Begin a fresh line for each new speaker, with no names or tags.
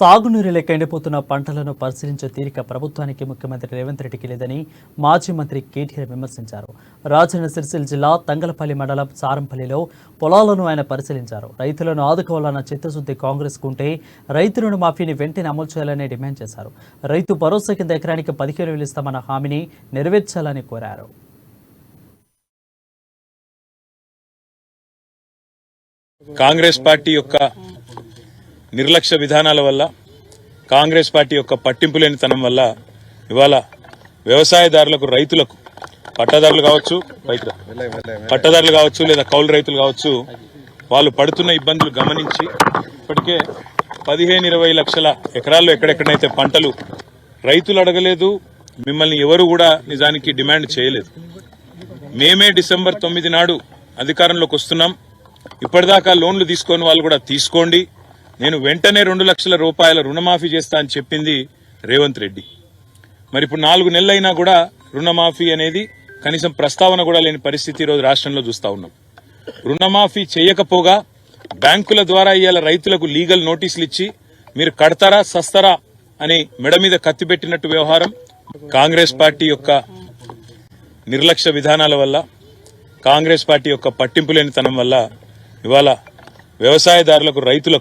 సాగునీరు లేక ఎండిపోతున్న పంటలను పరిశీలించే తీరిక ప్రభుత్వానికి ముఖ్యమంత్రి రేవంత్ రెడ్డికి లేదని మాజీ మంత్రి కేటీఆర్ విమర్శించారు. రాజన్న సిరిసిల్ల జిల్లా తంగలపల్లి మండలం సారంపల్లిలో పొలాలను ఆయన పరిశీలించారు. రైతులను ఆదుకోవాలన్న చిత్తశుద్ధి కాంగ్రెస్ కుంటే రైతు రుణ మాఫీని వెంటనే అమలు చేయాలని డిమాండ్ చేశారు. రైతు భరోసా కింద ఎకరానికి 15,000 ఇస్తామన్న హామీని నెరవేర్చాలని కోరారు.
కాంగ్రెస్ పార్టీ యొక్క నిర్లక్ష్య విధానాల వల్ల, కాంగ్రెస్ పార్టీ యొక్క పట్టింపు లేనితనం వల్ల ఇవాళ వ్యవసాయదారులకు, రైతులకు, పట్టదారులు కావచ్చు లేదా కౌలు రైతులు కావచ్చు, వాళ్ళు పడుతున్న ఇబ్బందులు గమనించి ఇప్పటికే 15-20 లక్షల ఎకరాల్లో ఎక్కడెక్కడైతే పంటలు రైతులు అడగలేదు, మిమ్మల్ని ఎవరు కూడా నిజానికి డిమాండ్ చేయలేదు. మేమే డిసెంబర్ 9 నాడు అధికారంలోకి వస్తున్నాం. ఇప్పటిదాకా లోన్లు తీసుకొని వాళ్ళు కూడా తీసుకోండి, నేను వెంటనే 2 లక్షల రూపాయల రుణమాఫీ చేస్తా అని చెప్పింది రేవంత్ రెడ్డి. మరి ఇప్పుడు 4 నెలలైనా కూడా రుణమాఫీ అనేది కనీసం ప్రస్తావన కూడా లేని పరిస్థితి ఈరోజు రాష్ట్రంలో చూస్తా ఉన్నాం. రుణమాఫీ చేయకపోగా బ్యాంకుల ద్వారా ఇవాళ రైతులకు లీగల్ నోటీసులు ఇచ్చి మీరు కడతారా సస్తారా అని మెడ మీద కత్తి పెట్టినట్టు వ్యవహారం. కాంగ్రెస్ పార్టీ యొక్క నిర్లక్ష్య విధానాల వల్ల, కాంగ్రెస్ పార్టీ యొక్క పట్టింపు లేనితనం వల్ల ఇవాళ వ్యవసాయదారులకు, రైతులకు